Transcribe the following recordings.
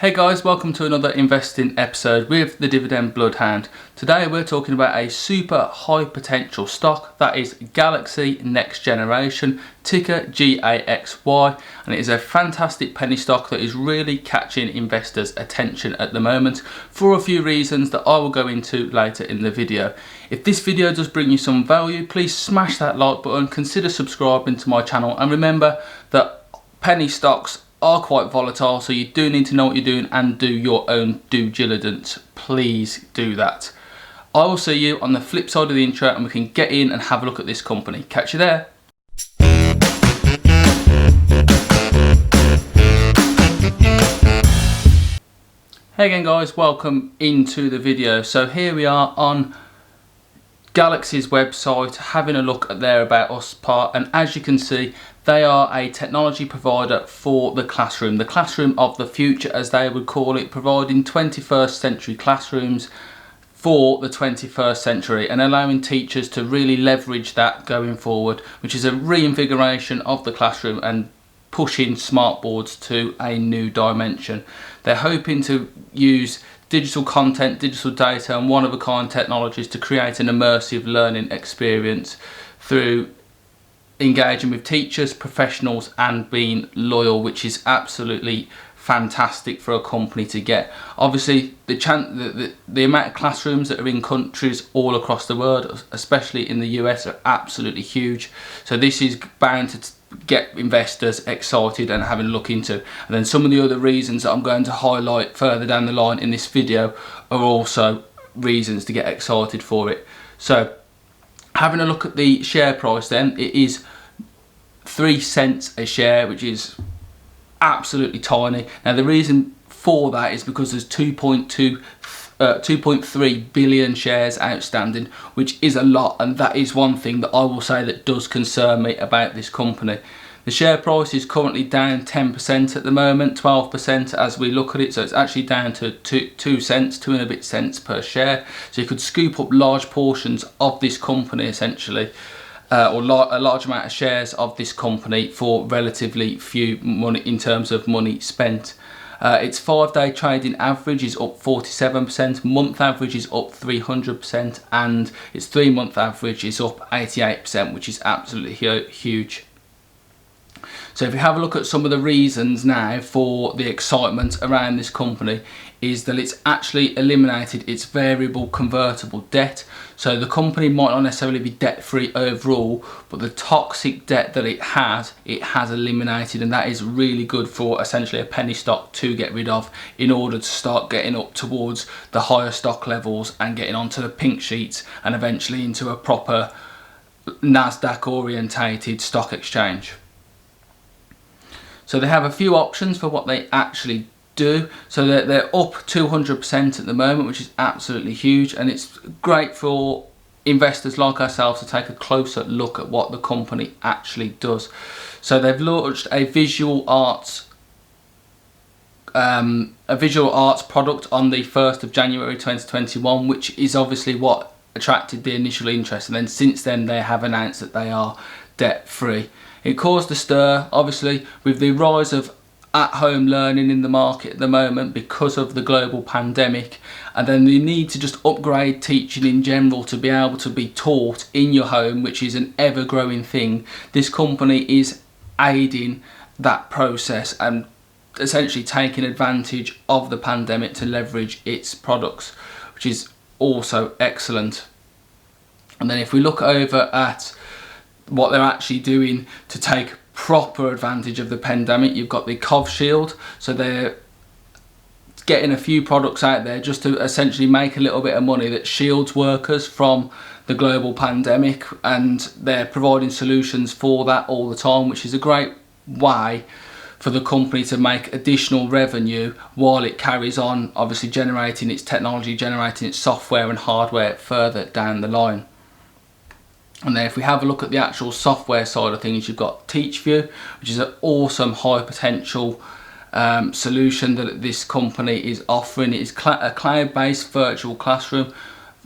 Hey guys, welcome to another investing episode with the Dividend Bloodhound. Today we're talking about a super high potential stock that is Gaxy Next Generation, ticker GAXY, and it is a fantastic penny stock that is really catching investors' attention at the moment for a few reasons that I will go into later in the video. If this video does bring you some value, please smash that like button, consider subscribing to my channel, and remember that penny stocks are quite volatile, so you do need to know what you're doing and do your own due diligence. Please do that. I will see you on the flip side of the intro and we can get in and have a look at this company. Catch you there. Hey again guys, welcome into the video. So here we are on Gaxy's website having a look at their About Us part, and as you can see, they are a technology provider for the classroom of the future, as they would call it, providing 21st century classrooms for the 21st century and allowing teachers to really leverage that going forward, which is a reinvigoration of the classroom and pushing smartboards to a new dimension. They're hoping to use digital content, digital data and one-of-a-kind technologies to create an immersive learning experience through engaging with teachers, professionals and being loyal, which is absolutely fantastic for a company to get. Obviously the amount of classrooms that are in countries all across the world, especially in the US, are absolutely huge, so this is bound to get investors excited and having a look into. And then some of the other reasons that I'm going to highlight further down the line in this video are also reasons to get excited for it. So having a look at the share price then, it is 3 cents a share, which is absolutely tiny. Now the reason for that is because there's 2.3 billion shares outstanding, which is a lot, and that is one thing that I will say that does concern me about this company. The share price is currently down 10% at the moment, 12% as we look at it, so it's actually down to 2 cents, 2 and a bit cents per share. So you could scoop up large portions of this company essentially, or a large amount of shares of this company for relatively few money in terms of money spent. Its 5-day trading average is up 47%, month average is up 300%, and its 3-month average is up 88%, which is absolutely huge. So if you have a look at some of the reasons now for the excitement around this company, is that it's actually eliminated its variable convertible debt. So the company might not necessarily be debt free overall, but the toxic debt that it has eliminated, and that is really good for essentially a penny stock to get rid of in order to start getting up towards the higher stock levels and getting onto the pink sheets and eventually into a proper NASDAQ orientated stock exchange. So they have a few options for what they actually do. So they're up 200% at the moment, which is absolutely huge, and it's great for investors like ourselves to take a closer look at what the company actually does. So they've launched a visual arts product on the 1st of January 2021, which is obviously what attracted the initial interest, and then since then they have announced that they are debt free. It caused a stir, obviously, with the rise of at-home learning in the market at the moment because of the global pandemic, and then the need to just upgrade teaching in general to be able to be taught in your home, which is an ever-growing thing. This company is aiding that process and essentially taking advantage of the pandemic to leverage its products, which is also excellent. And then if we look over at what they're actually doing to take proper advantage of the pandemic, you've got the COVID Shield. So they're getting a few products out there just to essentially make a little bit of money that shields workers from the global pandemic, and they're providing solutions for that all the time, which is a great way for the company to make additional revenue while it carries on obviously generating its technology, generating its software and hardware further down the line. And then if we have a look at the actual software side of things, you've got TeachView, which is an awesome high potential solution that this company is offering. It is a cloud-based virtual classroom.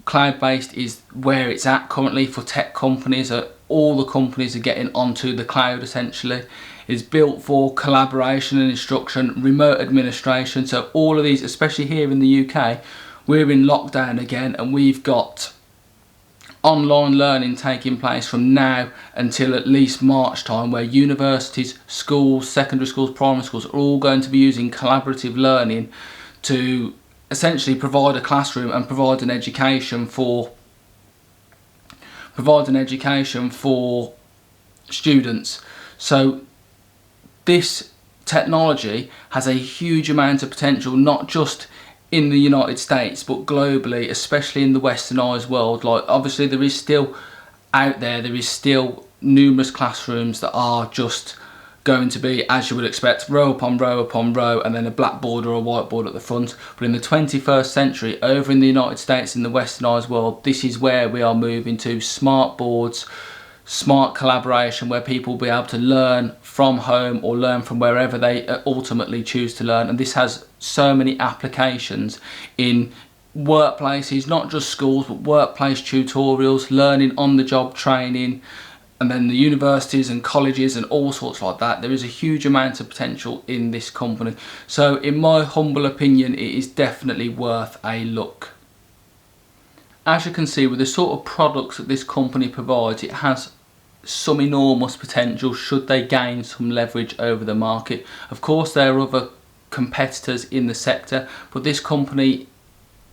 Cloud-based is where it's at currently for tech companies. All the companies are getting onto the cloud essentially. It's built for collaboration and instruction, remote administration. So all of these, especially here in the UK, we're in lockdown again, and we've got online learning taking place from now until at least March time, where universities, schools, secondary schools, primary schools are all going to be using collaborative learning to essentially provide a classroom and provide an education for students. So this technology has a huge amount of potential, not just in the United States but globally, especially in the westernised world. Like, obviously there is still numerous classrooms that are just going to be, as you would expect, row upon row upon row, and then a blackboard or a whiteboard at the front. But in the 21st century, over in the United States, in the westernised world, this is where we are moving to: smart boards, smart collaboration, where people will be able to learn from home or learn from wherever they ultimately choose to learn. And this has so many applications in workplaces, not just schools, but workplace tutorials, learning on the job training, and then the universities and colleges and all sorts like that. There is a huge amount of potential in this company. So in my humble opinion, it is definitely worth a look. As you can see, with the sort of products that this company provides, it has some enormous potential should they gain some leverage over the market. Of course, there are other competitors in the sector, but this company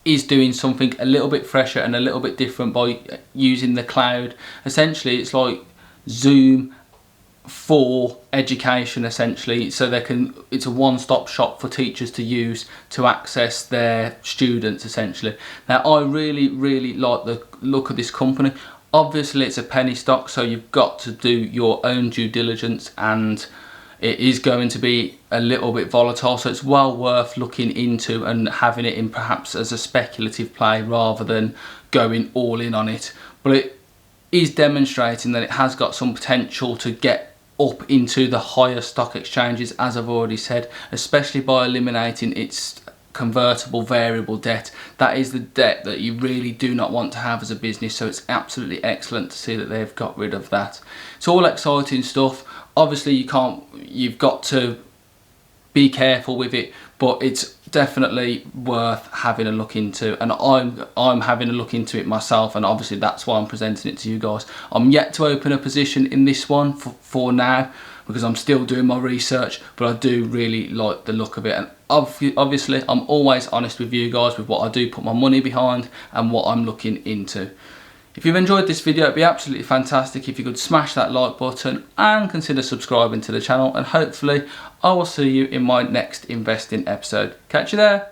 is doing something a little bit fresher and a little bit different by using the cloud. Essentially, it's like Zoom for education, essentially. So it's a one-stop shop for teachers to use to access their students, essentially. Now, I really like the look of this company. Obviously it's a penny stock, so you've got to do your own due diligence, and it is going to be a little bit volatile, so it's well worth looking into and having it in perhaps as a speculative play rather than going all in on it. But it is demonstrating that it has got some potential to get up into the higher stock exchanges, as I've already said, especially by eliminating its convertible variable debt. That is the debt that you really do not want to have as a business, so it's absolutely excellent to see that they've got rid of that. It's all exciting stuff. Obviously you've got to be careful with it, but it's definitely worth having a look into, and I'm having a look into it myself, and obviously that's why I'm presenting it to you guys. I'm yet to open a position in this one for now, because I'm still doing my research, but I do really like the look of it. And obviously I'm always honest with you guys with what I do put my money behind and what I'm looking into. If you've enjoyed this video, it'd be absolutely fantastic if you could smash that like button and consider subscribing to the channel, and hopefully I will see you in my next investing episode. Catch you there.